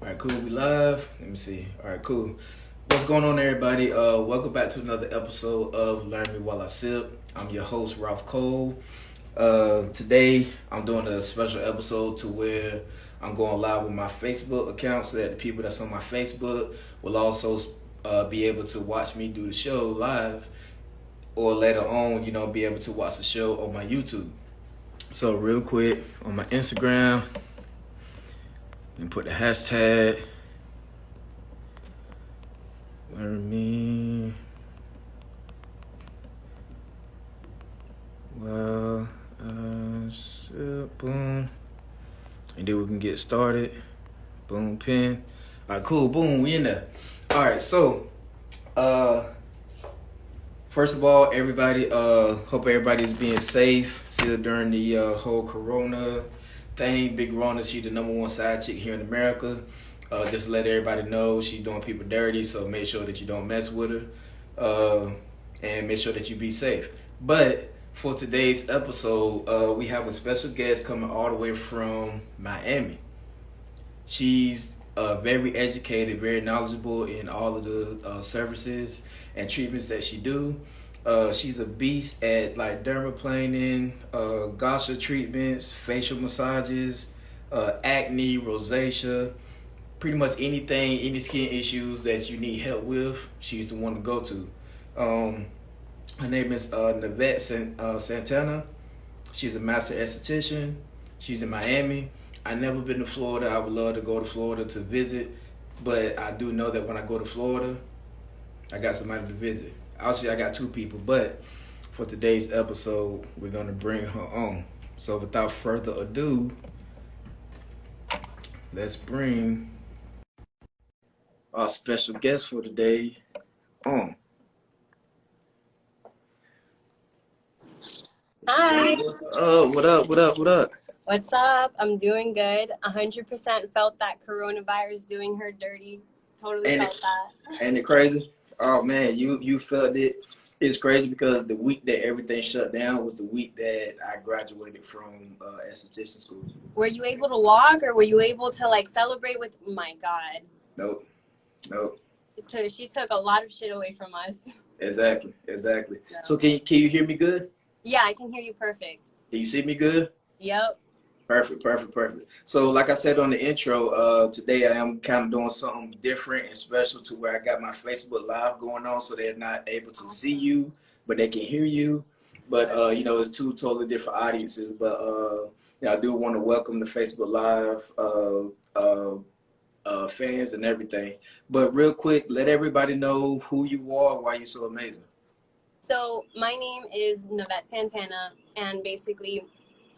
All right, cool. We live. Let me see. All right, cool. What's going on, everybody? Welcome back to another episode of Learn Me While I Sip. I'm your host, Ralph Cole. Today, I'm doing a special episode to where I'm going live with my Facebook account so that the people that's on my Facebook will also be able to watch me do the show live, or later on, be able to watch the show on my YouTube. So, real quick, on my Instagram, and put the hashtag Learn Me While I Sip. Boom. And then we can get started. Boom, pin. All right, cool. Boom, we in there. All right, so first of all, everybody, hope everybody's being safe still during the whole Corona thing. Big Rona, she's the number one side chick here in America. Just to let everybody know she's doing people dirty, so make sure that you don't mess with her, and make sure that you be safe. But for today's episode, we have a special guest coming all the way from Miami. She's very educated, very knowledgeable in all of the services and treatments that she do. She's a beast at like dermaplaning, gosha treatments, facial massages, acne, rosacea, pretty much anything, any skin issues that you need help with. She's the one to go to. Her name is Santana. She's a master esthetician. She's in Miami. I've never been to Florida. I would love to go to Florida to visit, but I do know that when I go to Florida, I got somebody to visit. Actually, I got two people, but for today's episode, we're going to bring her on. So without further ado, let's bring our special guest for today on. Hi. What's up? What up? What up? What up? What's up? I'm doing good. 100% felt that coronavirus doing her dirty. Totally felt that. Ain't it crazy? Oh man, you felt it. It's crazy because the week that everything shut down was the week that I graduated from esthetician school. Were you able to log, or were you able to like celebrate with? My God. Nope. She took a lot of shit away from us. Exactly. No. So can you hear me good? Yeah, I can hear you perfect. Can you see me good? Yep. Perfect. So like I said on the intro, today I am kind of doing something different and special to where I got my Facebook Live going on, so they're not able to see you, but they can hear you. But it's two totally different audiences. But I do want to welcome the Facebook Live fans and everything. But real quick, let everybody know who you are, why you're so amazing. So my name is Navette Santana, and basically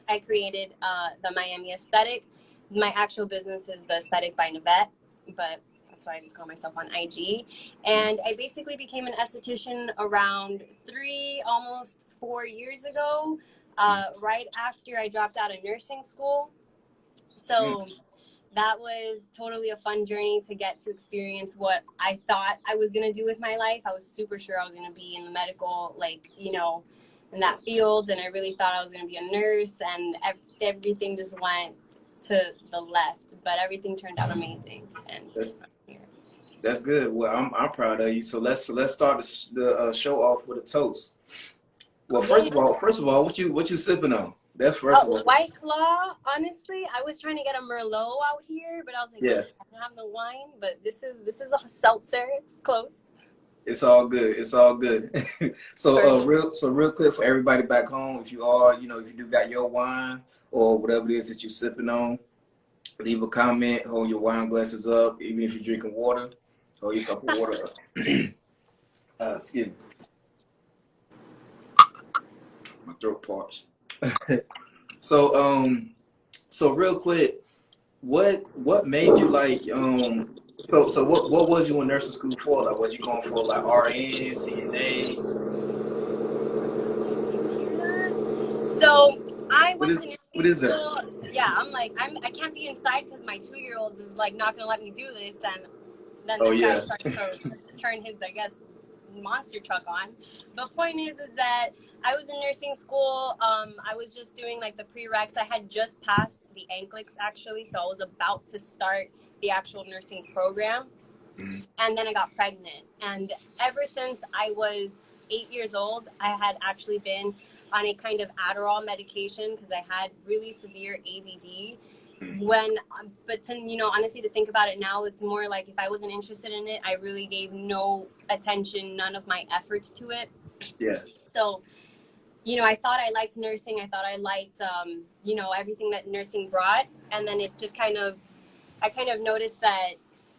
I created the Miami Aesthetic. My actual business is the Aesthetic by Navette, but that's why I just call myself on IG. And I basically became an esthetician around 3, almost 4 years ago, right after I dropped out of nursing school. So that was totally a fun journey to get to experience what I thought I was going to do with my life. I was super sure I was going to be in the medical, in that field, and I really thought I was going to be a nurse, and everything just went to the left, but everything turned out amazing. And that's good. Well, I'm proud of you. So let's start the show off with a toast. Well, first of all, what you sipping on? That's first of all. White Claw. Honestly, I was trying to get a Merlot out here, but I was like, yeah, I don't have no wine. But this is a seltzer. It's close. It's all good. So real quick for everybody back home, if you are, if you do got your wine or whatever it is that you're sipping on, leave a comment, hold your wine glasses up. Even if you're drinking water, hold your cup of water up. Excuse me. My throat parched. So real quick, what made you like so what was you in nursing school for? Like, was you going for like RN, CNA? So I went to nursing what is that? school. Yeah, I can't be inside because my 2-year-old is like not gonna let me do this, and then this guy starts to turn his, I guess, monster truck on. But point is that I was in nursing school. I was just doing like the prereqs. I had just passed the NCLEX actually, so I was about to start the actual nursing program. And then I got pregnant. And ever since I was 8 years old, I had actually been on a kind of Adderall medication because I had really severe ADD. But to, you know, honestly, to think about it now, it's more like if I wasn't interested in it, I really gave no attention, none of my efforts to it. Yeah. So, you know, I thought I liked nursing. I thought I liked, you know, everything that nursing brought. And then it just I kind of noticed that,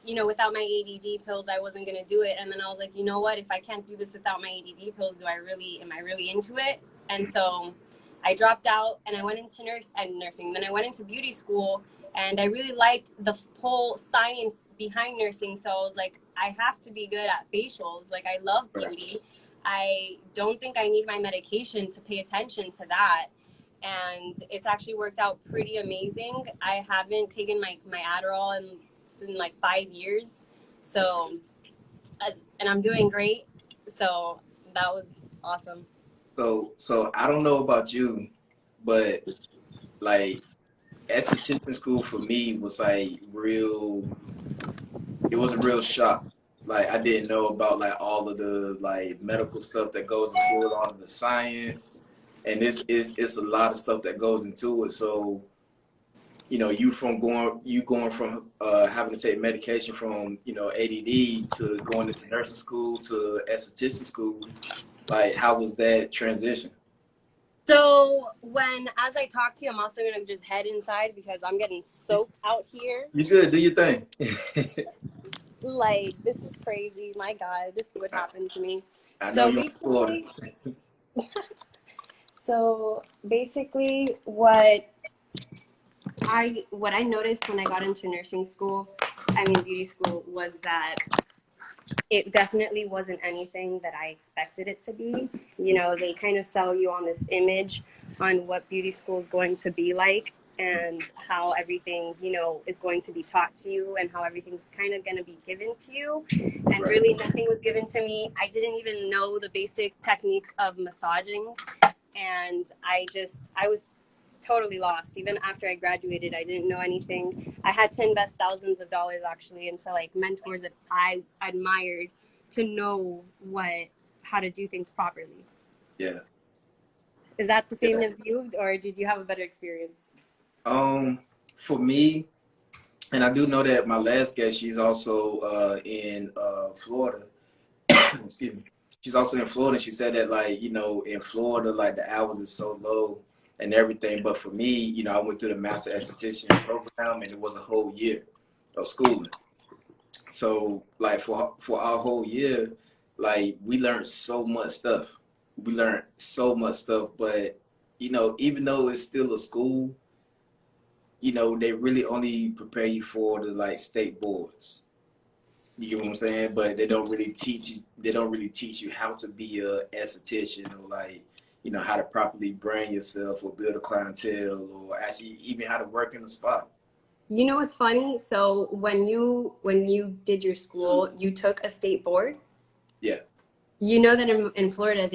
you know, without my ADD pills, I wasn't going to do it. And then I was like, you know what, if I can't do this without my ADD pills, am I really into it? And so I dropped out and I went into nursing. Then I went into beauty school and I really liked the whole science behind nursing. So I was like, I have to be good at facials. Like, I love beauty. I don't think I need my medication to pay attention to that. And it's actually worked out pretty amazing. I haven't taken my Adderall in like 5 years. So, and I'm doing great. So that was awesome. So I don't know about you, but like esthetician school for me was like real. It was a real shock. Like I didn't know about like all of the like medical stuff that goes into it, all of the science, and it's a lot of stuff that goes into it. So you know, you going from having to take medication from, you know, ADD to going into nursing school to esthetician school. Like, how was that transition? So as I talk to you, I'm also gonna just head inside because I'm getting soaked out here. You good? Do your thing. Like, this is crazy. My God, this would happen to me. I know you're in Florida. So basically, what I noticed when I got into nursing school, beauty school, was that it definitely wasn't anything that I expected it to be. You know, they kind of sell you on this image on what beauty school is going to be like and how everything, you know, is going to be taught to you and how everything's kind of going to be given to you. And really nothing was given to me. I didn't even know the basic techniques of massaging. And I was totally lost. Even after I graduated, I didn't know anything. I had to invest thousands of dollars actually into like mentors that I admired to know how to do things properly. Yeah. Is that the same as you, or did you have a better experience? For me, and I do know that my last guest, she's also in Florida. Excuse me. She's also in Florida. She said that, like, you know, in Florida, like the hours is so low and everything. But for me, you know, I went through the master esthetician program, and it was a whole year of schooling. So, like, for our whole year, like, we learned so much stuff. We learned so much stuff, but you know, even though it's still a school, you know, they really only prepare you for the like state boards. You get what I'm saying? But they don't really teach you. They don't really teach you how to be a esthetician, or like, you know, how to properly brand yourself or build a clientele, or actually even how to work in the spot. You know what's funny? So when you did your school, you took a state board. Yeah. You know that in Florida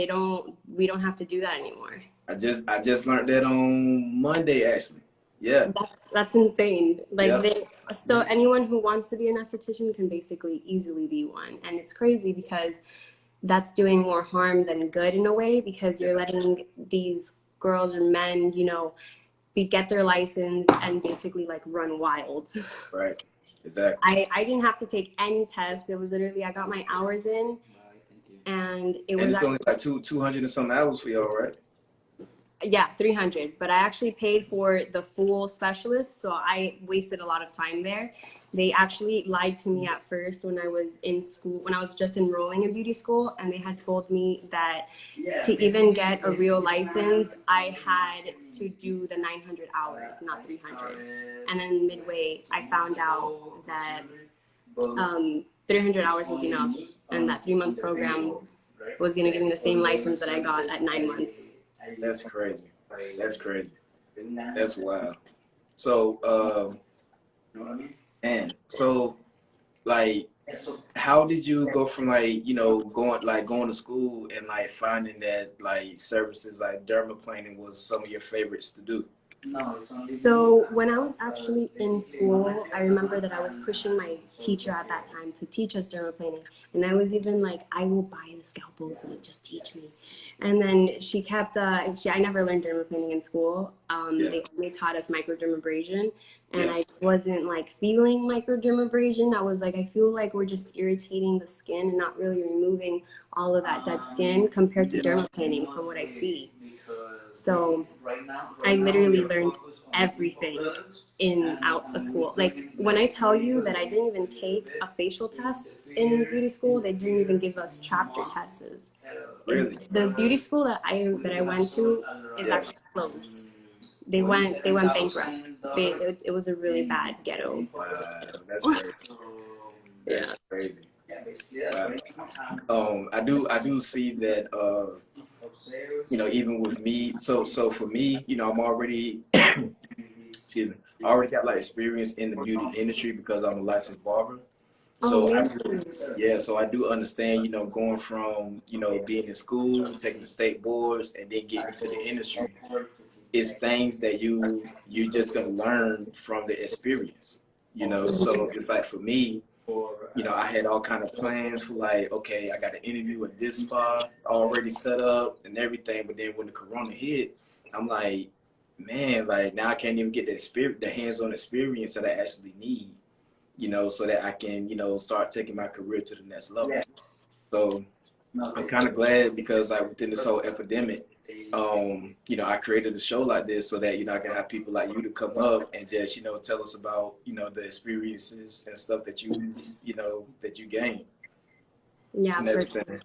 we don't have to do that anymore. I just learned that on Monday actually. Yeah. That's insane. Like, yeah. So anyone who wants to be an esthetician can basically easily be one. And it's crazy because that's doing more harm than good in a way, because you're letting these girls or men, you know, get their license and basically like run wild. Right. Exactly. I didn't have to take any test. It was literally, I got my hours in, and it's only like 200 and some hours for y'all, right? Yeah, 300, but I actually paid for the full specialist, so I wasted a lot of time there. They actually lied to me at first when I was in school, when I was just enrolling in beauty school, and they had told me that to even get a real license, I had to do the 900 hours, not 300. And then midway, I found out that 300 hours was enough, and that 3-month program was going to give me the same license that I got at 9 months. That's crazy. That's crazy. That's wild. So, and so, like, how did you go from like, going to school and like finding that like services like dermaplaning was some of your favorites to do? So when I was actually in school, I remember that I was pushing my teacher at that time to teach us dermaplaning, and I was even like, I will buy the scalpels and just teach me. And then she kept, I never learned dermaplaning in school. Yeah. They only taught us microdermabrasion, and Yeah. I wasn't like feeling microdermabrasion. I was like, I feel like we're just irritating the skin and not really removing all of that dead skin compared to Yeah. dermaplaning from what I see. So I literally learned everything in out of school. Like when I tell you that I didn't even take a facial test in beauty school, they didn't even give us chapter tests. Really? The beauty school that I went to is Yeah. actually closed. They went bankrupt. It was a really bad ghetto. Wow, that's crazy. That's crazy. Wow. I do see that even with me, so for me, I'm already excuse me, I already got like experience in the beauty industry because I'm a licensed barber. So so I do understand, going from, being in school, taking the state boards, and then getting into the industry. It's things that you're just gonna learn from the experience. So it's like for me, I had all kind of plans for like, okay, I got an interview at this spot already set up and everything, but then when the corona hit, I'm like, man, like now I can't even get the hands-on experience that I actually need, so that I can, start taking my career to the next level. So I'm kind of glad because like within this whole epidemic, I created a show like this so that, I can have people like you to come up and just, tell us about, the experiences and stuff that that you gain Yeah, and for sure. everything.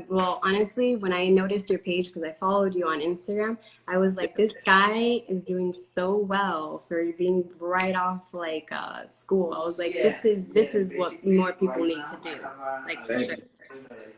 Well, honestly, when I noticed your page, because I followed you on Instagram, I was like, this guy is doing so well for being right off like school. I was like, this is what more people need to do. Like for Thank sure. you.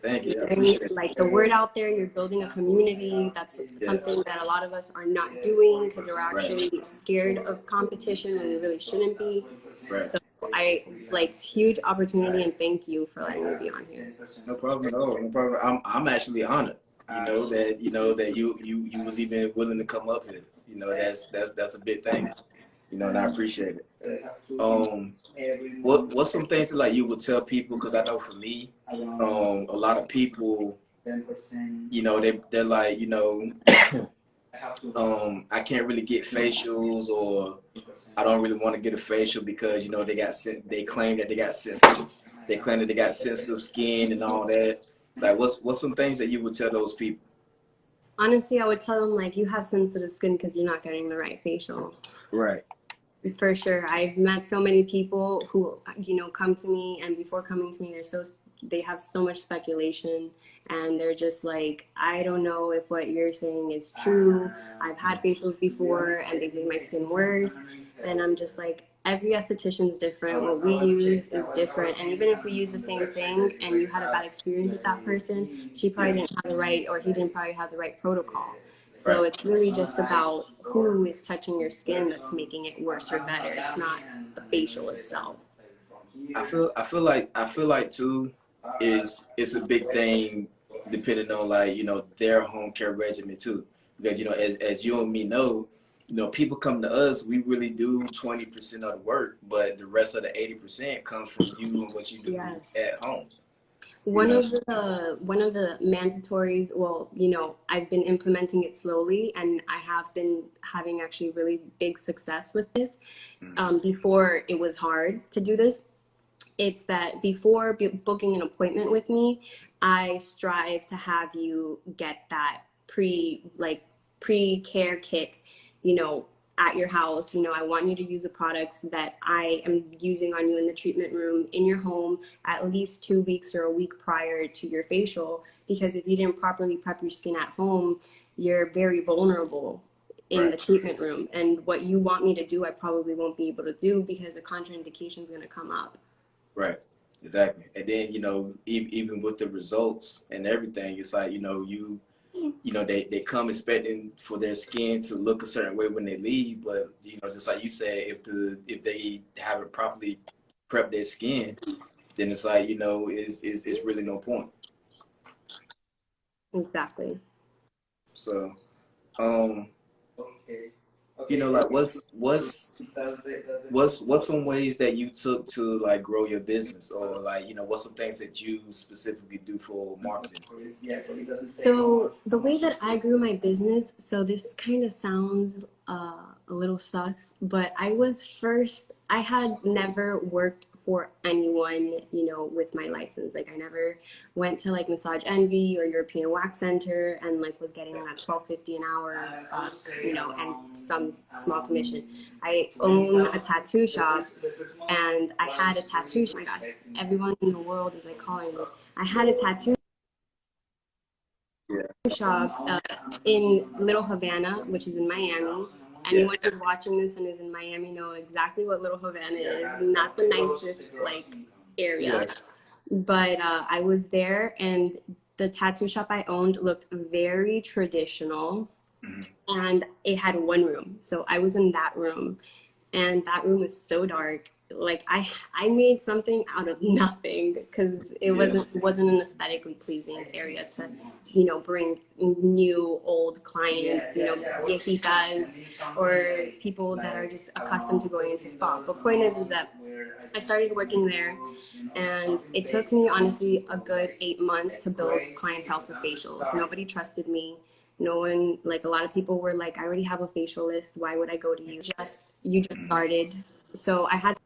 Thank you. I Getting appreciate it. like the word out there, you're building a community. That's Yeah. something that a lot of us are not doing because we're Right. actually scared of competition when we really shouldn't be. Right. So I like huge opportunity and thank you for letting me be on here. No problem at all. No problem. I'm actually honored. That you was even willing to come up here. That's a big thing. And I appreciate it. What's some things that like you would tell people? Because I know for me, a lot of people, they're like, I can't really get facials, or I don't really want to get a facial because they claim that they got sensitive skin and all that. Like, what's some things that you would tell those people? Honestly, I would tell them like you have sensitive skin because you're not getting the right facial. Right. For sure. I've met so many people who, come to me, and before coming to me, they have so much speculation, and they're just like, I don't know if what you're saying is true. I've had facials before and they made my skin worse. And I'm just like, every esthetician is different. What we use is different. And even if we use the same thing and you had a bad experience with that person, she probably didn't have the right, or he didn't probably have the right protocol. So it's really just about who is touching your skin that's making it worse or better. It's not the facial itself. I feel like too is it's a big thing depending on like their home care regimen too, because as you and me know, people come to us, we really do 20% of the work, but the rest of the 80% comes from you and what you do Yes. at home. One of the mandatories, well, I've been implementing it slowly, and I have been having actually really big success with this. Before it was hard to do this. It's that before booking an appointment with me, I strive to have you get that pre-care kit, you know, at your house. I want you to use the products that I am using on you in the treatment room in your home at least 2 weeks or a week prior to your facial, because if you didn't properly prep your skin at home, you're very vulnerable in the treatment room. And what you want me to do, I probably won't be able to do because a contraindication is going to come up. Right. Exactly. And then, even with the results and everything, it's like, they come expecting for their skin to look a certain way when they leave, but just like you said, if they haven't properly prep their skin, then it's like, you know, it's really no point. Exactly. So, um, you know, like what's some ways that you took to like grow your business, or like, you know, what's some things that you specifically do for marketing? So the way that I grew my business, so this kind of sounds a little sus, but I had never worked for anyone, you know, with my license. Like I never went to like Massage Envy or European Wax Center and like was getting that 12.50 an hour, you know, and some small commission. I own a tattoo shop and I had a tattoo shop. Oh my God, everyone in the world is like calling me. I had a tattoo Yeah. shop in Little Havana, which is in Miami. Anyone who's watching this and is in Miami know exactly what Little Havana is. Not the nicest like area, Yeah. but I was there, and the tattoo shop I owned looked very traditional, Mhm. and it had one room. So I was in that room, and that room was so dark. Like I made something out of nothing because it Yeah. wasn't an aesthetically pleasing area to, you know, bring new old clients, you know, viejitas or people that are just accustomed to going into spa. But point is that I started working there, and it took me honestly a good 8 months to build clientele for facials. Nobody trusted me. No one, like a lot of people were like, I already have a facial list. Why would I go to you? You just started. So I had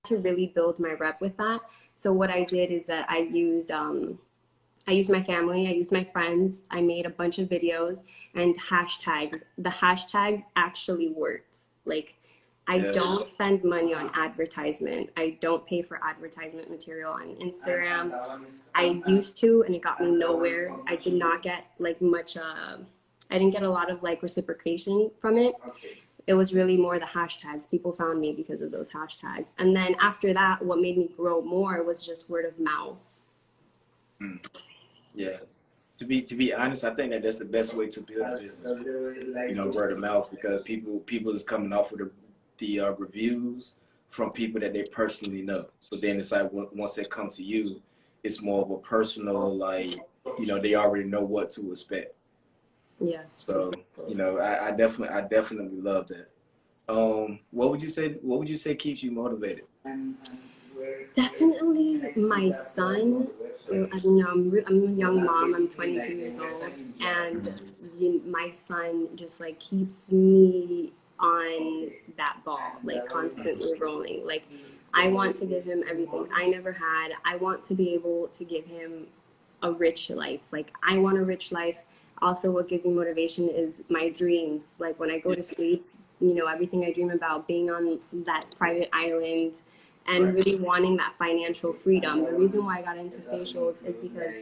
to really build my rep with that. So what I did is that I used my family, I used my friends, I made a bunch of videos and hashtags. The hashtags actually worked. Like, I Yeah. don't spend money on advertisement. I don't pay for advertisement material on Instagram. I used to, and it got me nowhere. I did not get like much, I didn't get a lot of like reciprocation from it. It was really more the hashtags. People found me because of those hashtags. And then after that, what made me grow more was just word of mouth. Mm. Yeah. To be honest, I think that that's the best way to build a business. You know, word of mouth, because people is coming off of the reviews from people that they personally know. So then it's like once they come to you, it's more of a personal, like, you know, they already know what to expect. Yes. So, you know, I definitely love that. What would you say keeps you motivated? Definitely my son. I'm a young mom. I'm 22 years old, and my son just like keeps me on that ball, like constantly rolling. Like I want to give him everything I never had. I want to be able to give him a rich life. Like I want a rich life. Also, what gives me motivation is my dreams. Like when I go Yeah. to sleep, you know, everything I dream about, being on that private island and Right. really wanting that financial freedom. The reason why I got into facials is because,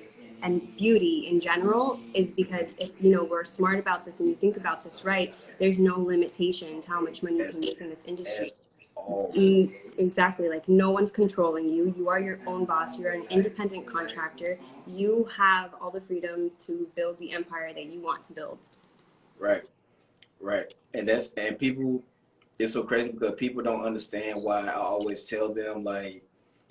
and beauty in general, is because if you know we're smart about this and you think about this right, there's no limitation to how much money you At, can make in this industry. at all. Exactly, like no one's controlling you. You are your own boss. You're an independent contractor. You have all the freedom to build the empire that you want to build. Right. Right. And people, it's so crazy because people don't understand why I always tell them like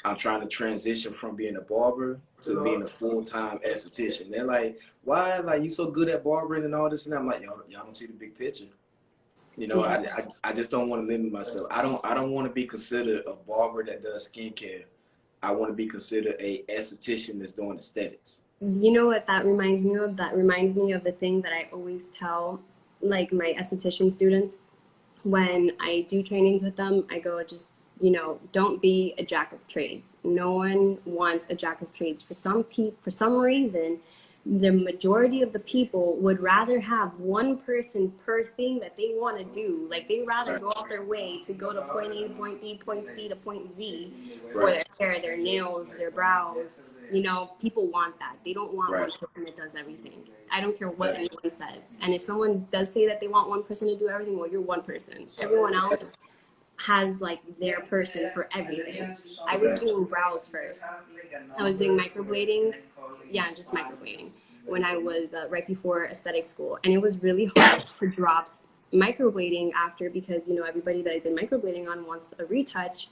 I'm trying to transition from being a barber to being a full-time esthetician. They're like, why? Like you so good at barbering and all this, and I'm like, y'all don't see the big picture. You know, Yeah. I just don't want to limit myself. I don't want to be considered a barber that does skincare. I want to be considered a esthetician that's doing aesthetics. You know what that reminds me of? That reminds me of the thing that I always tell like my esthetician students when I do trainings with them. I go, just, you know, don't be a jack of trades. No one wants a jack of trades. For some reason, the majority of the people would rather have one person per thing that they want to do. Like they rather Right. go out their way to go to point A, point B, point C to point Z for Right. their hair, their nails, their brows. You know, people want that. They don't want one Right. person that does everything. I don't care what Right. anyone says. And if someone does say that they want one person to do everything, well, you're one person. Everyone else has like their person for everything. I was Exactly. doing brows first. I was doing microblading. Yeah, just microblading when I was right before aesthetic school. And it was really hard to drop microblading after, because, you know, everybody that I did microblading on wants a retouch.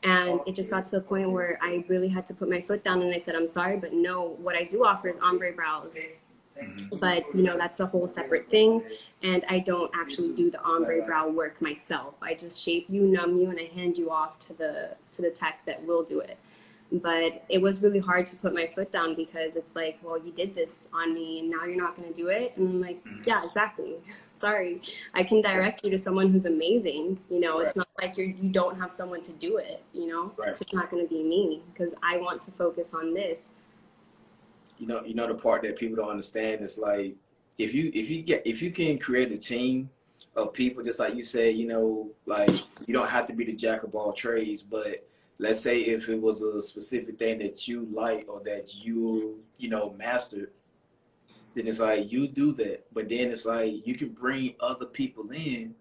And it just got to the point where I really had to put my foot down and I said, I'm sorry, but no, what I do offer is ombre brows. But, you know, that's a whole separate thing. And I don't actually do the ombre brow work myself. I just shape you, numb you, and I hand you off to the tech that will do it. But it was really hard to put my foot down, because it's like, well, you did this on me and now you're not going to do it. And I'm like, yeah, exactly. Sorry. I can direct you to someone who's amazing. You know, it's not like you don't have someone to do it, you know? It's just not going to be me, because I want to focus on this. You know the part that people don't understand is like, if you can create a team of people, just like you said, you know, like you don't have to be the jack of all trades, but let's say if it was a specific thing that you like or that you know mastered, then it's like you do that. But then it's like you can bring other people in,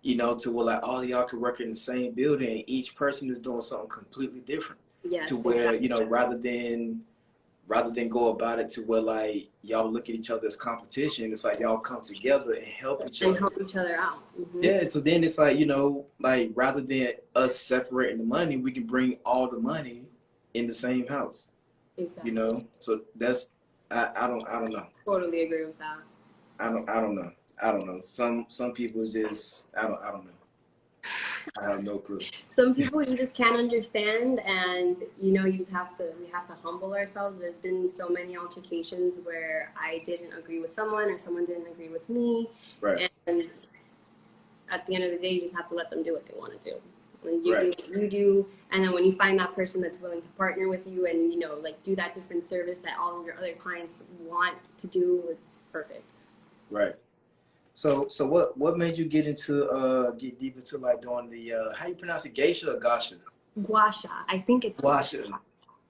you know, to where like all of y'all can work in the same building and each person is doing something completely different. Yes, to where, you know, rather than go about it to where like y'all look at each other as competition, it's like y'all come together and help each other. And help each other out. Yeah, so then it's like, you know, like rather than us separating the money, we can bring all the money in the same house. Exactly. You know, so that's I don't know. Totally agree with that. I don't know. Some people just I don't know. I have no clue. Some people you just can't understand, and you know, we have to humble ourselves. There's been so many altercations where I didn't agree with someone or someone didn't agree with me. Right. And at the end of the day, you just have to let them do what they want to do. When you Right. do what you do, and then when you find that person that's willing to partner with you and, you know, like do that different service that all of your other clients want to do, it's perfect. Right. So what made you get deep into like doing the how you pronounce it, geisha or gashas? Gua sha. I think it's Gua sha.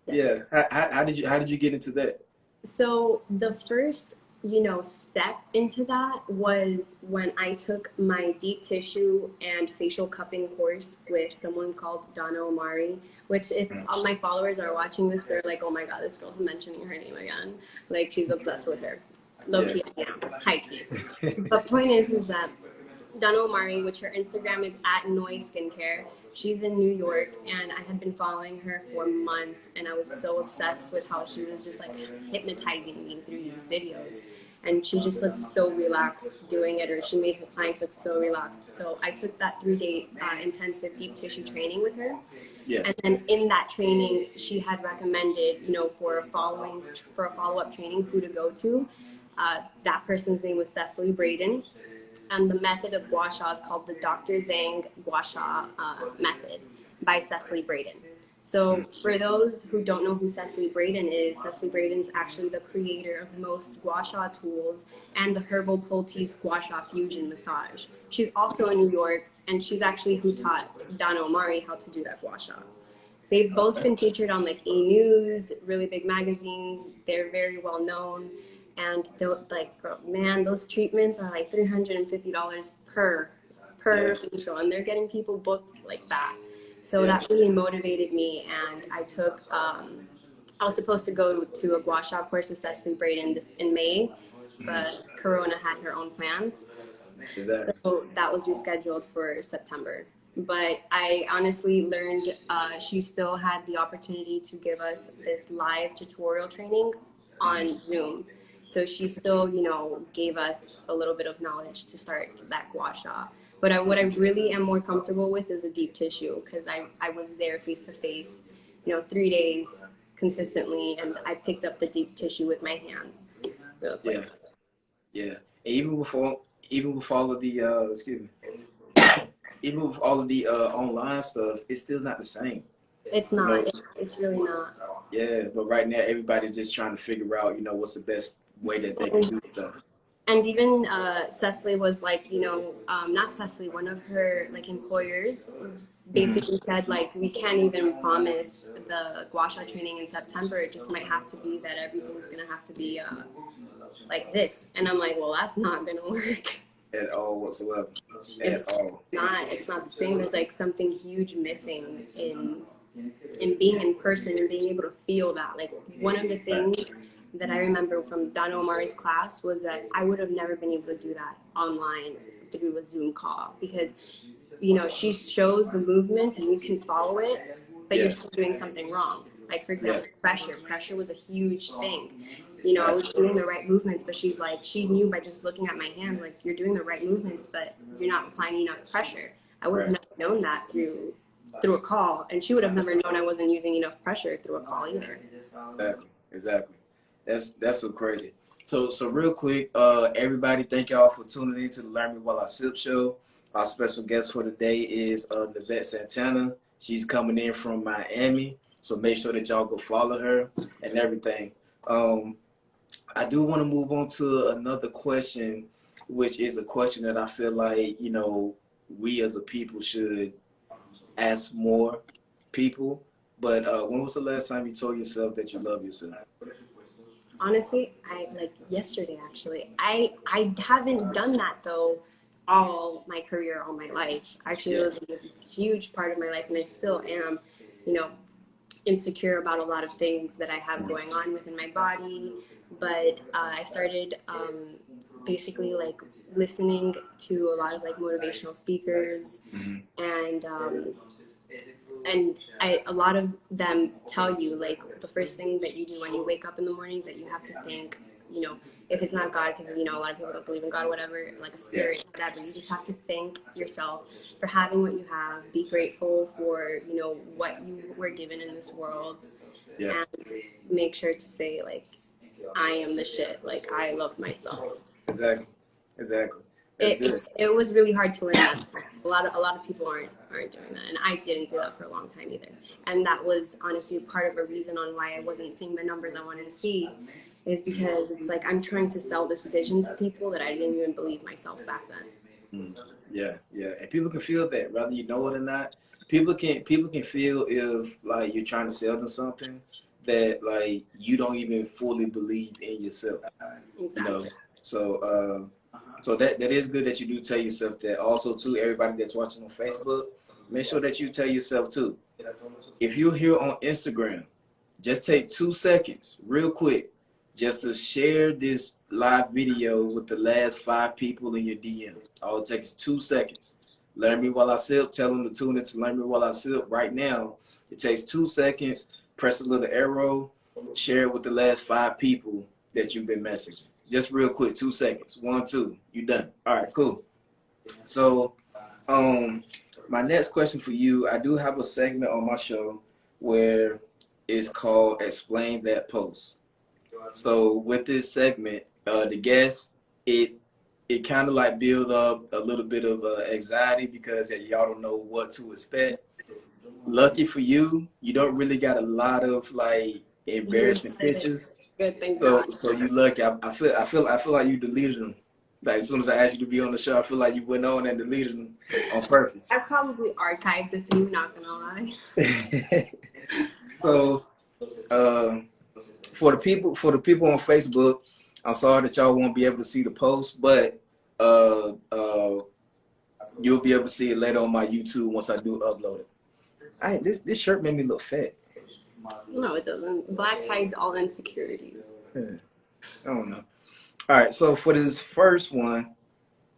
Yeah. How did you get into that? So the first, you know, step into that was when I took my deep tissue and facial cupping course with someone called Donna Omari, which if all my followers are watching this, they're like, oh my God, this girl's mentioning her name again. Like, she's obsessed with her. Low key, yeah, high key. But point is that Donna Omari, which her Instagram is @Noi Skincare. She's in New York, and I had been following her for months, and I was so obsessed with how she was just like hypnotizing me through these videos. And she just looked so relaxed doing it, or she made her clients look so relaxed. So I took that 3-day intensive deep tissue training with her. Yeah. And then in that training, she had recommended, you know, for a follow-up training, who to go to. That person's name was Cecily Braden. And the method of gua sha is called the Dr. Zhang Gua Sha method by Cecily Braden. So for those who don't know who Cecily Braden is actually the creator of most gua sha tools and the herbal poultice gua sha fusion massage. She's also in New York, and she's actually who taught Donna Omari how to do that gua sha. They've both been featured on like E! News, really big magazines. They're very well known. And they're like, man, those treatments are like $350 per facial, and they're getting people booked like that. So that really motivated me, and I took. I was supposed to go to a gua sha course with Cecily Braden in May, but Corona had her own plans, so that was rescheduled for September. But I honestly learned she still had the opportunity to give us this live tutorial training on Zoom. So she still, you know, gave us a little bit of knowledge to start that gua sha. But what I really am more comfortable with is a deep tissue, because I was there face to face, you know, 3 days consistently, and I picked up the deep tissue with my hands real quick. Yeah. And even with all of the even with all of the online stuff, it's still not the same. It's not. You know? It's really not. Yeah, but right now everybody's just trying to figure out, you know, what's the best way that they can do stuff. And even Cecily was like, you know, not Cecily, one of her like employers basically said like, we can't even promise the gua sha training in September. It just might have to be that everything's gonna have to be like this. And I'm like, well, that's not gonna work at all whatsoever. It's not the same. There's like something huge missing in being in person and being able to feel that. Like, one of the things that I remember from Donna Omari's class was that I would have never been able to do that online through a Zoom call, because, you know, she shows the movements and you can follow it, but you're still doing something wrong. Like, for example, pressure was a huge thing. You know, I was doing the right movements, but she's like, she knew by just looking at my hands, like, you're doing the right movements, but you're not applying enough pressure. I would have never known that through a call, and she would have never known I wasn't using enough pressure through a call either. Exactly. That's so crazy. So real quick, everybody, thank y'all for tuning in to the Learn Me While I Sip show. Our special guest for today is Nevette Santana. She's coming in from Miami, so make sure that y'all go follow her and everything. I do want to move on to another question, which is a question that I feel like, you know, we as a people should ask more people. But when was the last time you told yourself that you love yourself? Honestly, like yesterday actually. I haven't done that though all my career, all my life. Actually, it was a huge part of my life, and I still am, you know, insecure about a lot of things that I have going on within my body. But I started basically like listening to a lot of like motivational speakers, and a lot of them tell you, like, the first thing that you do when you wake up in the morning is that you have to thank, you know, if it's not God, because, you know, a lot of people don't believe in God or whatever, like a spirit, whatever, you just have to thank yourself for having what you have, be grateful for, you know, what you were given in this world, and make sure to say, like, I am the shit, like, I love myself. Exactly. It was really hard to learn that. A lot of people aren't doing that, and I didn't do that for a long time either. And that was honestly part of a reason on why I wasn't seeing the numbers I wanted to see, is because it's like I'm trying to sell this vision to people that I didn't even believe myself back then. Yeah, and people can feel that, whether you know it or not. People can feel if like you're trying to sell them something that like you don't even fully believe in yourself. Exactly. You know, so that is good that you do tell yourself that. Also, too, everybody that's watching on Facebook, make sure that you tell yourself too. If you're here on Instagram, just take 2 seconds, real quick, just to share this live video with the last 5 people in your DM. All it takes is 2 seconds. Learn Me While I Sip. Tell them to tune in to Learn Me While I Sip right now. It takes 2 seconds. Press a little arrow. Share it with the last 5 people that you've been messaging. Just real quick, 2 seconds. 1, 2, you done. All right, cool. So, my next question for you, I do have a segment on my show where it's called Explain That Post. So with this segment, the guests, it kind of like build up a little bit of anxiety because y'all don't know what to expect. Lucky for you, you don't really got a lot of like embarrassing pictures. Good thing. So you lucky. I feel like you deleted them. Like as soon as I asked you to be on the show, I feel like you went on and deleted them on purpose. I probably archived a few, not gonna lie. So, for the people on Facebook, I'm sorry that y'all won't be able to see the post, but you'll be able to see it later on my YouTube once I do upload it. This shirt made me look fat. No, it doesn't. Black hides all insecurities. I don't know. All right, so for this first one,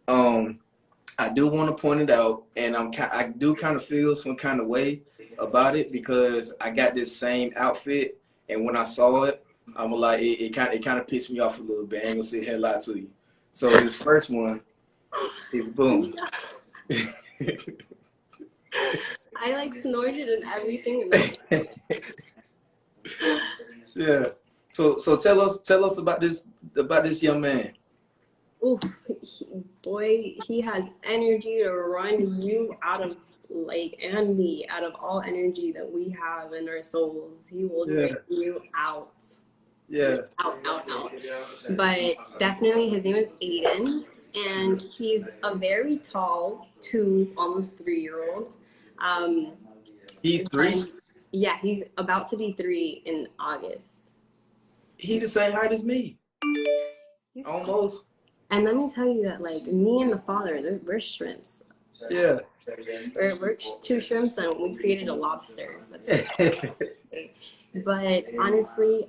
I do want to point it out, and I do kind of feel some kind of way about it because I got this same outfit, and when I saw it, I'm like, it kind of pissed me off a little bit. I ain't gonna sit here and lie to you. So this first one is boom. I like snorted and everything. Yeah. So tell us about this young man. Ooh, boy, he has energy to run you out of, like, and me out of all energy that we have in our souls. He will drain you out. Yeah. Out. But definitely his name is Aiden, and he's a very tall 2, almost 3-year-old. He's 3? Yeah, he's about to be 3 in August. He the same height as me. Almost. And let me tell you that, like, me and the father, we're shrimps. Yeah. We're 2 shrimps, and we created a lobster. But honestly,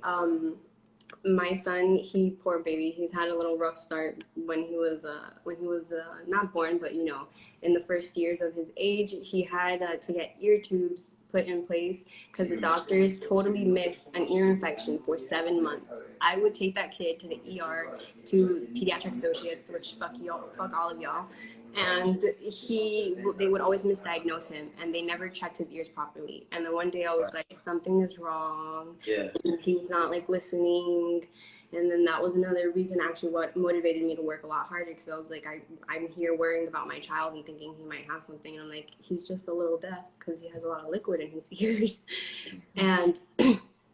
My son, poor baby, he's had a little rough start when he was not born, but you know, in the first years of his age, he had to get ear tubes put in place because the doctors totally missed an ear infection for 7 months. I would take that kid to the ER, to pediatric associates, which fuck y'all, fuck all of y'all, and they would always misdiagnose him, and they never checked his ears properly. And then one day I was like, something is wrong. Yeah. He was not like listening, and then that was another reason actually what motivated me to work a lot harder, because I was like, I'm here worrying about my child and thinking he might have something, and I'm like, he's just a little deaf because he has a lot of liquid in his ears. And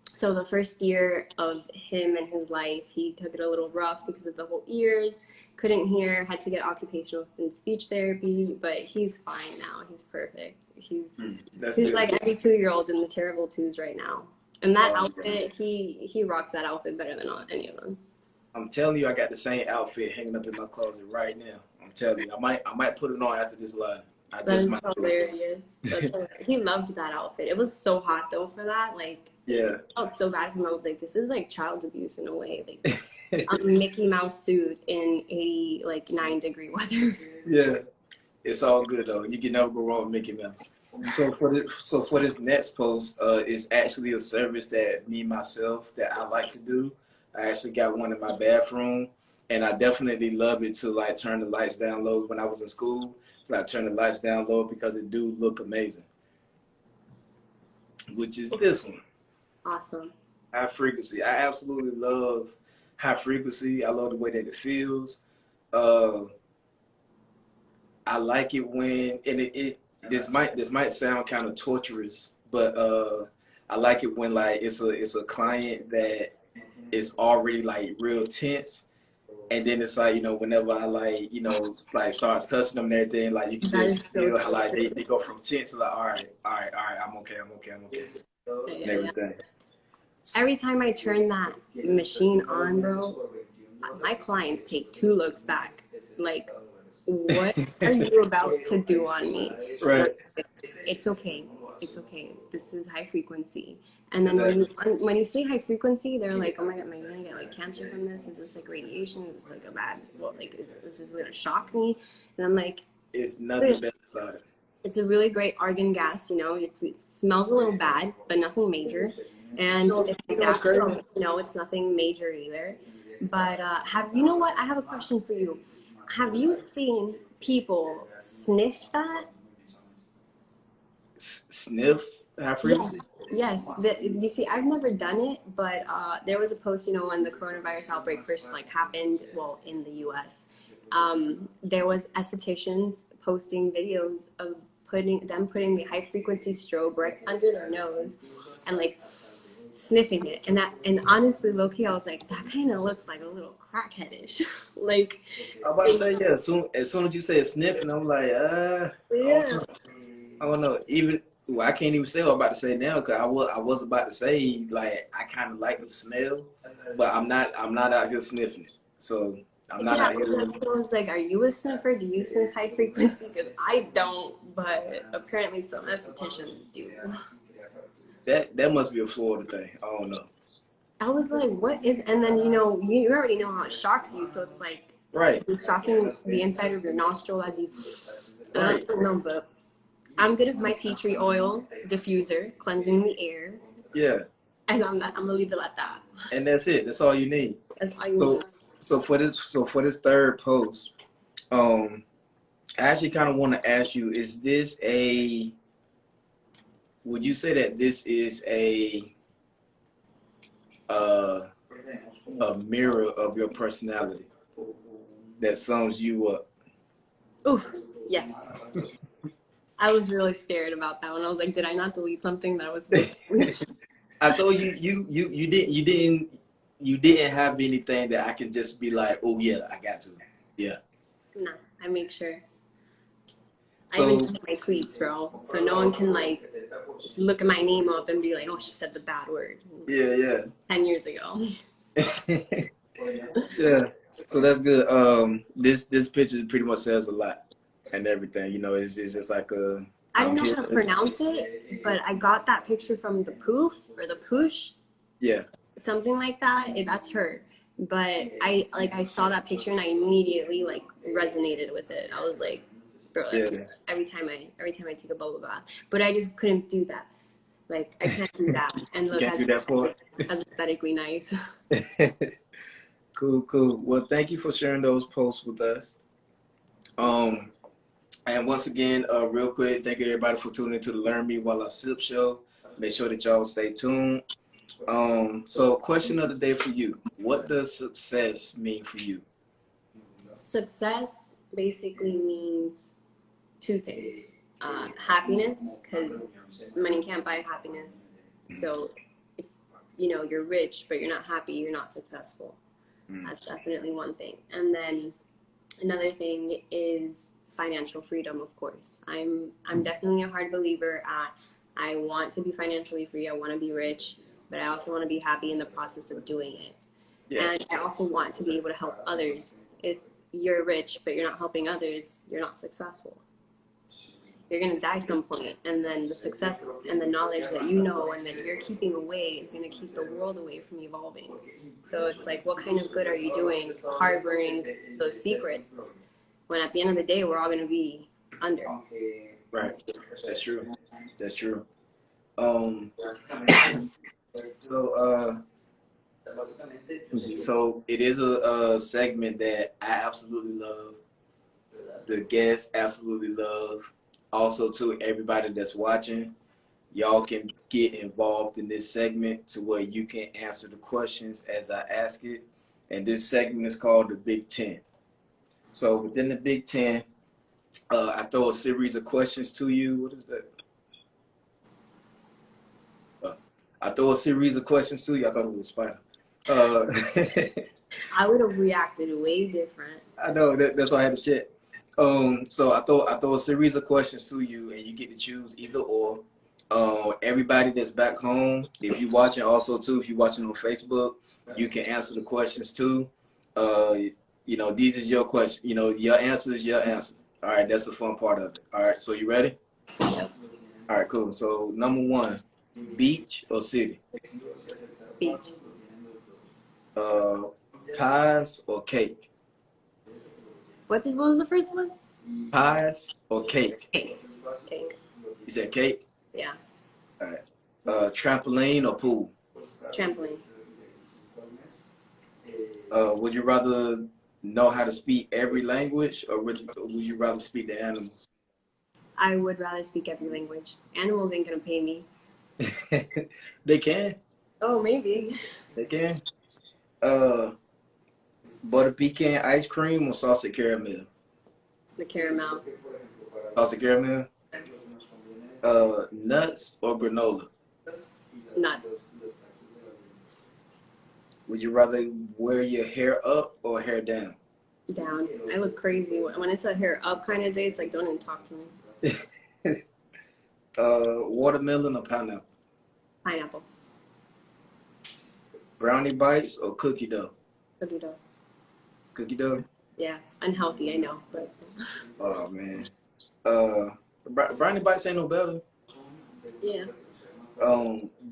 so the first year of him and his life, he took it a little rough because of the whole ears, couldn't hear, had to get occupational and speech therapy, but he's fine now. He's perfect. He's like every 2-year-old in the terrible twos right now. And that outfit, he rocks that outfit better than any of them. I'm telling you, I got the same outfit hanging up in my closet right now. I'm telling you, I might put it on after this live. That's hilarious. He loved that outfit. It was so hot though for that. Like, yeah, I felt so bad for him. I was like, this is like child abuse in a way. Like a Mickey Mouse suit in 89-degree weather. Yeah, it's all good though. You can never go wrong with Mickey Mouse. So for this next post, is actually a service that me myself that I like to do. I actually got one in my bathroom, and I definitely love it to like turn the lights down low. When I was in school, so I turn the lights down low because it do look amazing. Which is this one. Awesome. High frequency. I absolutely love high frequency. I love the way that it feels. I like it when, and this might sound kind of torturous, but I like it when like it's a client that is already like real tense, and then it's like, you know, whenever I like, you know, like start touching them and everything, like you can just feel how like they go from tense to like, all right, I'm okay, and everything. Every time I turn that machine on, bro, my clients take 2 looks back. Like, what are you about to do on me? Right. It's okay. It's okay. This is high frequency. And then when you say high frequency, they're like, oh my God, am I gonna get like cancer from this? Is this like radiation? Is this like a bad? Well, like, is this gonna shock me? And I'm like, it's nothing bad about it. It's a really great argon gas. You know, it smells a little bad, but nothing major. And it's nothing major either. But you know what? I have a question for you. Have you seen people sniff that? Sniff high frequency? Yes. You see, I've never done it, but there was a post, you know, when the coronavirus outbreak first like happened, well, in the U.S., there was estheticians posting videos of putting the high frequency strobe right under their nose and like sniffing it, and honestly, low-key, I was like, that kind of looks like a little crackheadish. Like, I'm about to say, yeah, as soon as you say sniffing, I'm like, yeah. I don't know. Even I can't even say what I'm about to say now, because I was about to say, like, I kind of like the smell, but I'm not out here sniffing it. So I'm not out here. So I was like, are you a sniffer? Do you sniff high frequency? Because I don't, but apparently some estheticians do. That must be a Florida thing. I don't know. I was like, what is? And then, you know, you already know how it shocks you, so it's like, right, you're shocking the inside of your nostril as you. Right. I don't know, but I'm good with my tea tree oil diffuser, cleansing the air. Yeah. And I'm gonna leave it at that. And that's it. That's all you need. That's all you need. So for this third post, I actually kind of want to ask you: would you say that this is a mirror of your personality that sums you up? Oh, yes. I was really scared about that one. I was like, did I not delete something that was I told you you didn't have anything that I can just be like, oh yeah, I got to. Yeah. Nah, I make sure. So, I even check my tweets, bro. So no one can like look at my name up and be like, oh, she said the bad word. Yeah. 10 years ago. Yeah. So that's good. This picture pretty much says a lot and everything. You know, it's just like a. I don't know how to pronounce it, but I got that picture from the Poof or the Poosh. Yeah. something like that. That's her. But I saw that picture and I immediately like resonated with it. I was like, bro, that's Yeah. every time I take a bubble bath. But I just couldn't do that. Like I can't do that and You look can't do that part. as aesthetically nice. Cool, cool. Well, thank you for sharing those posts with us. Um, and once again, real quick, thank you everybody for tuning into the Learn Me While I Sip show. Make sure that y'all stay tuned. So question of the day for you. What does success mean for you? Success basically means two things: happiness, because money can't buy happiness. So if you're rich but you're not happy, you're not successful. That's definitely one thing. And then another thing is financial freedom, of course. I'm definitely a hard believer at I want to be financially free, I want to be rich, but I also want to be happy in the process of doing it. Yeah. And I also want to be able to help others. If you're rich but you're not helping others, you're not successful. You're going to die some point, and then the success and the knowledge that you know and that you're keeping away is going to keep the world away from evolving. So it's like, what kind of good are you doing harboring those secrets when at the end of the day we're all going to be under? Right. That's true. That's true. So so it is a segment that I absolutely love. The guests absolutely love. Also, to everybody that's watching, y'all can get involved in this segment to where you can answer the questions as I ask it. And this segment is called the Big Ten. So within the Big Ten, I throw a series of questions to you. What is that? I throw a series of questions to you. I thought it was a spider. I would have reacted way different. I know that's why I had to check. So I throw a series of questions to you, and you get to choose either or. Everybody that's back home, if you're watching, also too, if you're watching on Facebook, you can answer the questions too. These is your question. Your answer is your answer. All right, that's the fun part of it. All right, so you ready? Yep. All right, cool. So number one, beach or city? Beach. Pies or cake? What was the first one? Pies or cake? Cake. Cake. You said cake? Yeah. All right. Trampoline or pool? Trampoline. Would you rather know how to speak every language, or would you rather speak to animals? I would rather speak every language. Animals ain't gonna pay me. They can. Oh, maybe. They can. Butter pecan ice cream or salted caramel? The caramel. Salted caramel. Nuts or granola? Nuts. Would you rather wear your hair up or hair down? Down. I look crazy. When it's a hair up kind of day, it's like, don't even talk to me. Watermelon or pineapple? Pineapple. Brownie bites or cookie dough? Cookie dough. Cookie dough? Yeah. Unhealthy, I know, but. Oh man. Brownie bites ain't no better. Yeah.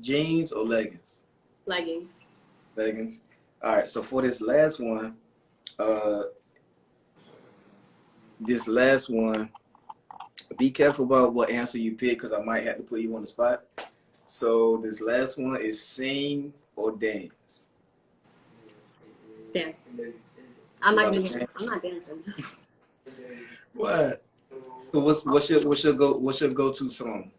Jeans or leggings? Leggings. Leggings. All right. So for this last one, be careful about what answer you pick because I might have to put you on the spot. So this last one is sing or dance. Dance. I'm not dancing. What? So what's your go-to song?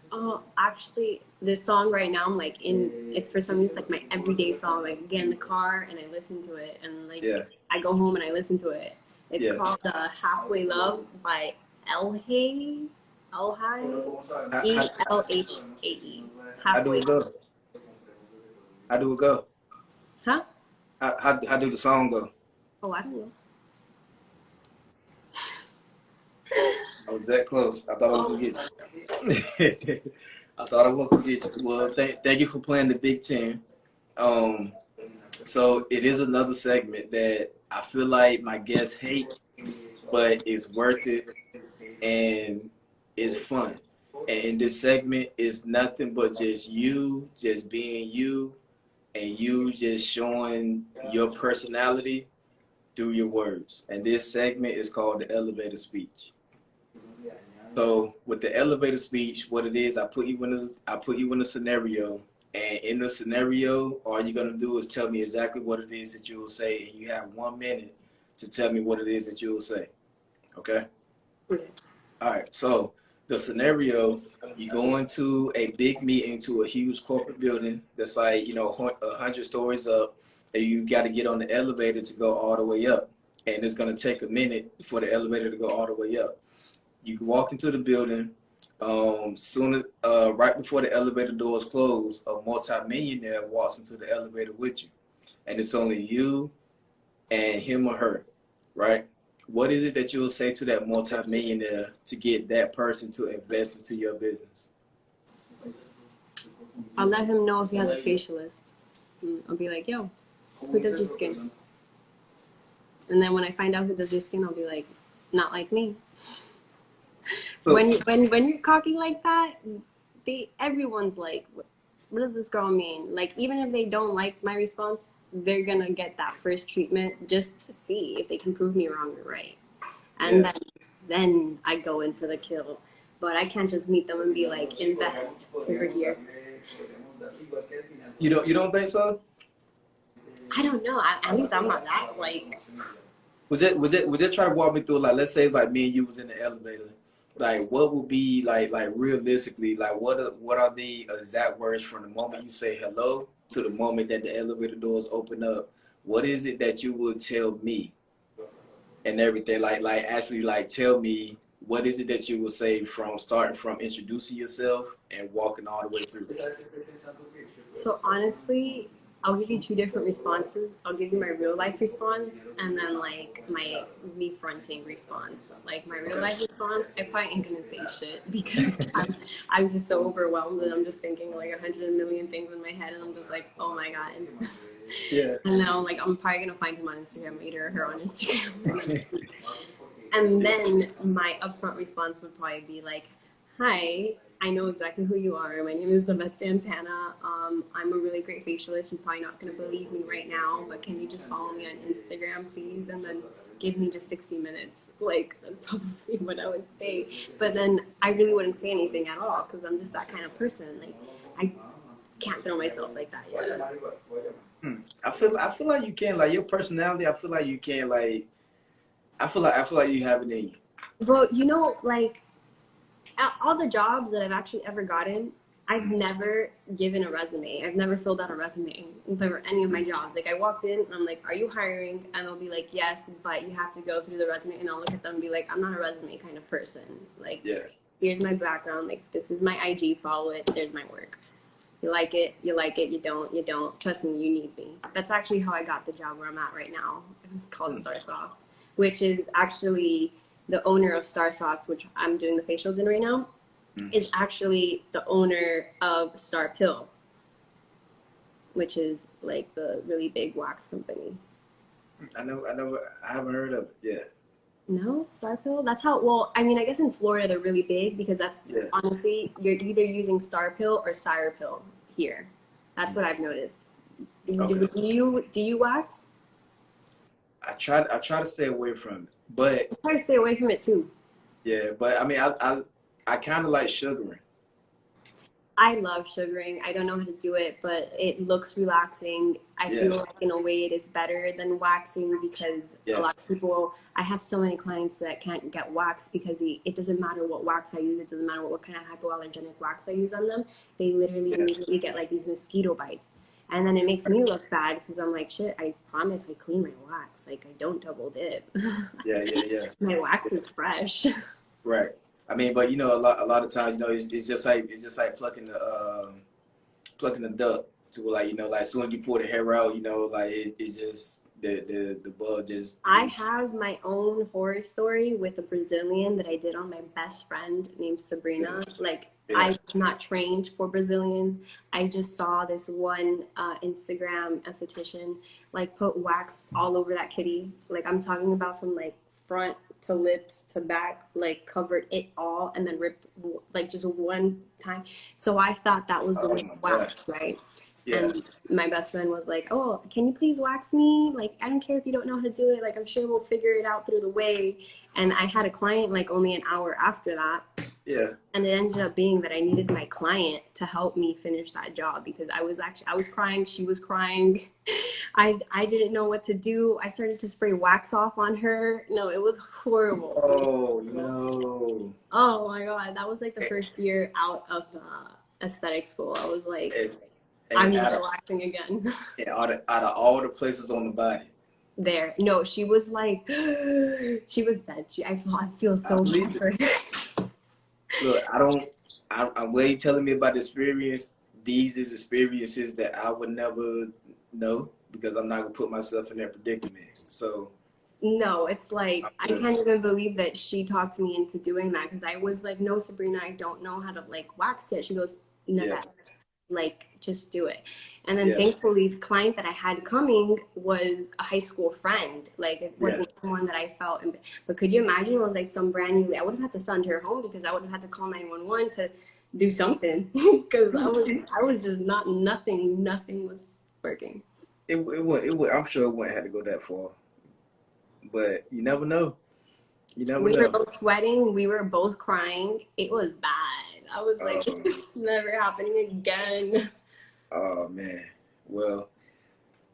Oh, actually, this song right now, I'm like it's for some reason, it's like my everyday song. Like, I get in the car and I listen to it, and like I go home and I listen to it. It's called Halfway Love by Elhae. ELHAE. How do Halfway. it go? How do it go? Huh? How do the song go? Oh, I don't know. I was that close. I thought I was gonna get you. I thought I was gonna get you. Well, thank you for playing the Big Ten. So it is another segment that I feel like my guests hate, but it's worth it and it's fun. And in this segment, it's nothing but just you, just being you, and you just showing your personality through your words. And this segment is called the elevator speech. So with the elevator speech, what it is, I put you in a scenario, and in the scenario, all you're gonna do is tell me exactly what it is that you will say, and you have 1 minute to tell me what it is that you will say. Okay. All right. So the scenario, you go into a big meeting to a huge corporate building that's like 100 stories up, and you got to get on the elevator to go all the way up, and it's gonna take a minute for the elevator to go all the way up. You walk into the building. Right before the elevator doors close, a multimillionaire walks into the elevator with you, and it's only you and him or her, right? What is it that you'll say to that multimillionaire to get that person to invest into your business? I'll let him know if he has a facialist. I'll be like, yo, who does your skin? And then when I find out who does your skin, I'll be like, not like me. So, When you're cocky like that, everyone's like, what does this girl mean? Like, even if they don't like my response, they're gonna get that first treatment just to see if they can prove me wrong or right. And yeah. then I go in for the kill. But I can't just meet them and be like, invest over here. You don't think so? I don't know. At least I'm not that like. Was it try to walk me through, like, let's say like me and you was in the elevator, like what would be like realistically, like what are the exact words from the moment you say hello to the moment that the elevator doors open up? What is it that you would tell me and everything? Like actually like tell me what is it that you will say from starting from introducing yourself and walking all the way through. So honestly, I'll give you two different responses. I'll give you my real life response and then like my me fronting response. Like my real Okay. life response, I probably ain't gonna say shit because I'm just so overwhelmed and I'm just thinking like 100 million things in my head and I'm just like, oh my god. Yeah. And then I'm probably gonna find him on Instagram later or her on Instagram. And then my upfront response would probably be like, hi, I know exactly who you are. My name is Navette Santana. I'm a really great facialist. You're probably not going to believe me right now, but can you just follow me on Instagram, please? And then give me just 60 minutes. Like, that's probably what I would say. But then I really wouldn't say anything at all because I'm just that kind of person. Like, I can't throw myself like that yet. I feel like you can, like, your personality. I feel like you can, like, I feel like you have it in you. But, like, all the jobs that I've actually ever gotten, I've never given a resume. I've never filled out a resume for any of my jobs. Like I walked in and I'm like, "Are you hiring?" And they'll be like, "Yes, but you have to go through the resume." And I'll look at them and be like, "I'm not a resume kind of person. Like, Yeah. here's my background. Like, this is my IG. Follow it. There's my work. You like it. You like it. You don't. You don't. Trust me. You need me." That's actually how I got the job where I'm at right now. It's called Starsoft, which is actually the owner of Starsoft, which I'm doing the facials in right now, is actually the owner of Star Pill, which is like the really big wax company. I haven't heard of it. Yeah. No, Star Pill? That's how, well, I mean, I guess in Florida they're really big because that's Yeah. honestly, you're either using Star Pill or Sire Pill here. That's what I've noticed. Okay. Do you wax? I try to stay away from it, but I try to stay away from it too. yeah, but I mean, I kind of like sugaring. I love sugaring. I don't know how to do it, but it looks relaxing. I Yeah. feel like in a way it is better than waxing because a Yeah. lot of people, I have so many clients that can't get wax because it doesn't matter what wax I use. It doesn't matter what kind of hypoallergenic wax I use on them. They literally Yeah. immediately get like these mosquito bites. And then it makes me look bad because I'm like, shit, I promise I clean my wax. Like I don't double dip. Yeah. Yeah. Yeah. My wax is fresh. Right. I mean, but a lot of times, it's just like plucking the duck to like like as soon as you pull the hair out, like it just the bug I just have my own horror story with a Brazilian that I did on my best friend named Sabrina. Like, yeah. I'm not trained for Brazilians. I just saw this one Instagram esthetician like put wax all over that kitty. Like, I'm talking about from like front to lips to back, like covered it all and then ripped like just one time. So I thought that was the Oh way to my wax, God. right? Yeah. And my best friend was like, "Oh, can you please wax me? Like, I don't care if you don't know how to do it. Like, I'm sure we'll figure it out through the way." And I had a client like only an hour after that. Yeah. And it ended up being that I needed my client to help me finish that job because I was crying, she was crying. I didn't know what to do. I started to spray wax off on her. No, it was horrible. It was Oh horrible. no. Oh my God, that was like the And, first year out of aesthetic school. I was like, and, I'm and never waxing again. out of all the places on the body, There. No, she was like, she was dead. I feel I so believe bad it. for her. Look, I don't. I'm glad you're telling me about the experience. These is experiences that I would never know because I'm not gonna put myself in that predicament. So No, it's I'm like I good. can't even believe that she talked me into doing that because I was like, "No, Sabrina, I don't know how to like wax it." She goes, "No, Yeah, that like just do it." And then yeah, thankfully, the client that I had coming was a high school friend. Like it yeah. wasn't someone that I felt. But could you imagine? It was like some brand new. I would have had to send her home because I would have had to call 911 to do something because I was just not nothing was working. Would. I'm sure it wouldn't have to go that far, but you never know. You never We were know. both sweating. We were both crying. It was bad. I was like, this Um, is never happening again. oh man. Well,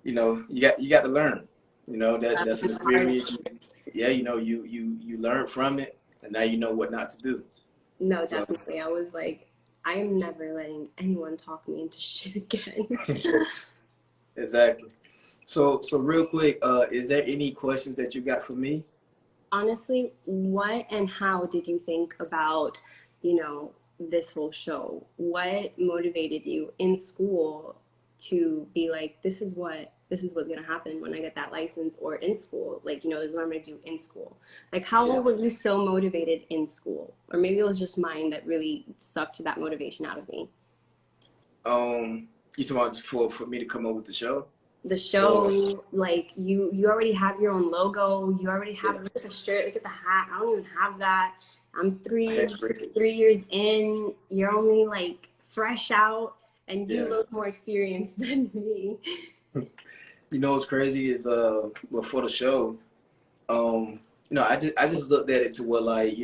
you got to learn. That's That's an hard. experience. Yeah, you learn from it, and now you know what not to do. No, So definitely. I was like, I am never letting anyone talk me into shit again. exactly. So real quick, is there any questions that you got for me? Honestly, what and how did you think about, you know, this whole show? What motivated you in school to be like, this is what's gonna happen when I get that license or in school? Like, this is what I'm gonna do in school. Like, how Yeah. were you so motivated in school? Or maybe it was just mine that really stuck to that motivation out of me. You talking about for me to come up with the show? The Or show, like you already have your own logo. You already have yeah, look at the shirt, look at the hat. I don't even have that. I'm I three had cricket. 3 years in. You're only like fresh out, and you Yeah. look more experienced than me. What's crazy is before the show, I just looked at it to where like,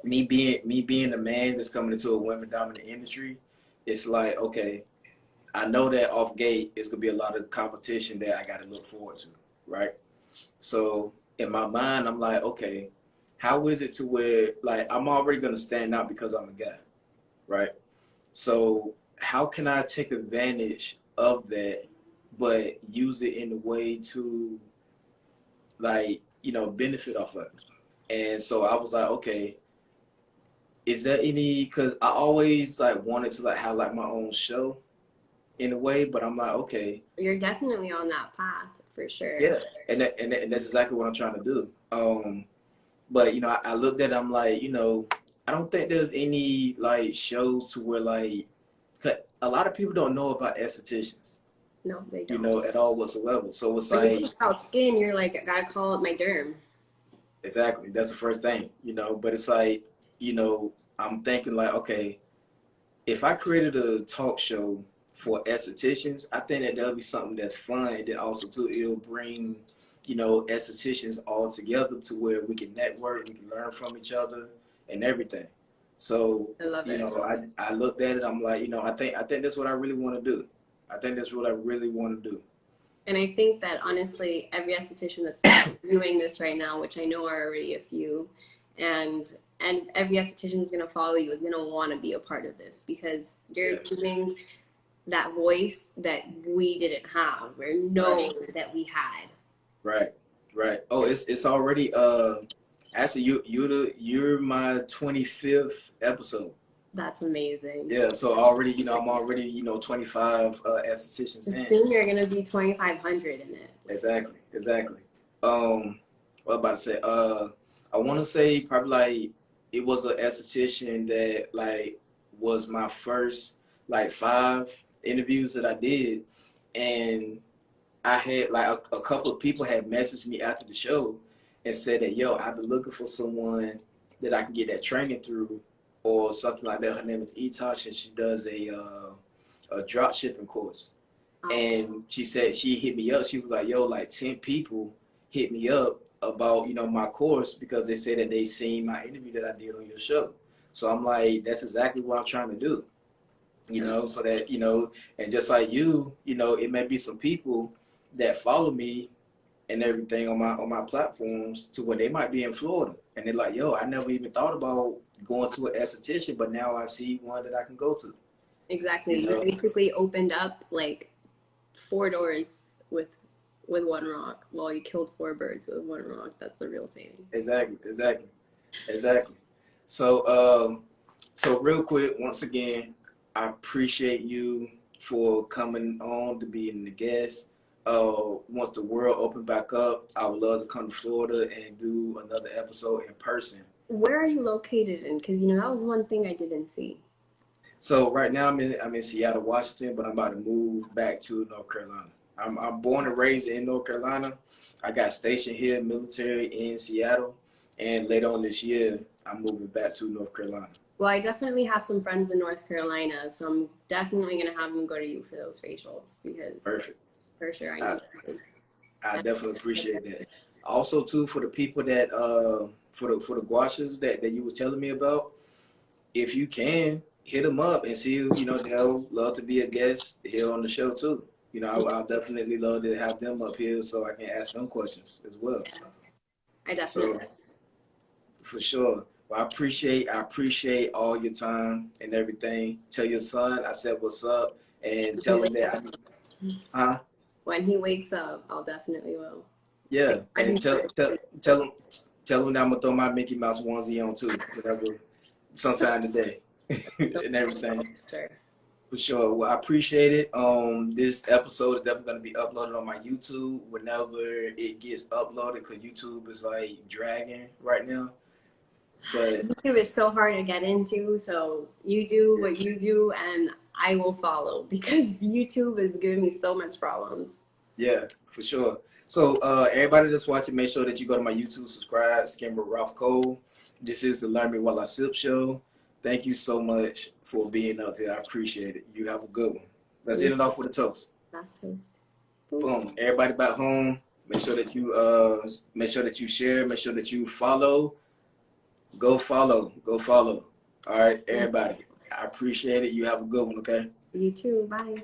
me being a man that's coming into a women dominant industry, it's like, okay, I know that off gate it's gonna be a lot of competition that I gotta look forward to, right? So in my mind, I'm like, okay, how is it to where like I'm already gonna stand out because I'm a guy, right? So how can I take advantage of that, but use it in a way to like benefit off of it? And so I was like, okay, is there any? Because I always like wanted to like have like my own show in a way, but I'm like, okay, You're definitely on that path for sure. yeah, and that's exactly what I'm trying to do. But I looked at it, I'm like, I don't think there's any like shows to where like 'cause a lot of people don't know about estheticians, No, they don't. at all whatsoever. So it's When you like talk about skin, you're like, I gotta call it my derm. exactly that's the first thing, but it's like, I'm thinking like, okay, if I created a talk show for estheticians, I think that that'll be something that's fun, and then also too, it'll bring, estheticians all together to where we can network, we can learn from each other, and everything. So, I love it. I looked at it. I'm like, I think that's what I really want to do. I think that's what I really want to do. And I think that honestly, every esthetician that's viewing this right now, which I know are already a few, and every esthetician is gonna follow you, is gonna want to be a part of this because you're Yeah. giving that voice that we didn't have or Right. know that we had. Right. Right. Oh, it's already actually you're my 25th episode. That's amazing. Yeah, so already, I'm already, 25 estheticians And in. soon you're gonna be 2,500 in it. Exactly, exactly. What I'm about to say? I want to say probably like it was an esthetician that like was my first like 5 interviews that I did, and I had like a couple of people had messaged me after the show, and said that, yo, I've been looking for someone that I can get that training through or something like that. Her name is Etosh, and she does a drop shipping course. And she said she hit me up. She was like, yo, like 10 people hit me up about, my course because they said that they seen my interview that I did on your show. So I'm like, that's exactly what I'm trying to do, so that, and just like it may be some people that follow me and everything on my platforms to where they might be in Florida. And they're like, yo, I never even thought about going to an esthetician, but now I see one that I can go to. Exactly. You basically opened up like 4 doors with one rock. Well, you killed 4 birds with one rock. That's the real saying. Exactly. So so real quick, once again, I appreciate you for coming on to being the guest. Once the world open back up, I would love to come to Florida and do another episode in person. Where are you located in? Because that was one thing I didn't see. So right now I'm in Seattle, Washington, but I'm about to move back to North Carolina. I'm born and raised in North Carolina. I got stationed here, military in Seattle, and later on this year I'm moving back to North Carolina. Well, I definitely have some friends in North Carolina, so I'm definitely gonna have them go to you for those facials because perfect. For sure, I definitely appreciate that. Also, too, for the people that for the guashes that you were telling me about, if you can hit them up and see, they'll love to be a guest here on the show too. I'll definitely love to have them up here so I can ask them questions as well. Yes. I definitely. So, for sure. Well, I appreciate all your time and everything. Tell your son I said what's up and tell him that when he wakes up, I'll definitely will. Yeah, and tell him that I'm gonna throw my Mickey Mouse onesie on too, whatever, sometime today, and everything. Sure. For sure. Well, I appreciate it. This episode is definitely gonna be uploaded on my YouTube whenever it gets uploaded, because YouTube is like dragging right now. But YouTube is so hard to get into, so you do what you do, and I will follow because YouTube is giving me so much problems. Yeah, for sure. So everybody that's watching, make sure that you go to my YouTube, subscribe, Skimmer Ralph Cole. This is the Learn Me While I Sip show. Thank you so much for being up here. I appreciate it. You have a good one. Let's end it off with a toast. Last toast. Boom. Everybody back home, make sure that you share, make sure that you follow. Go follow. All right, everybody. I appreciate it. You have a good one, okay? You too. Bye.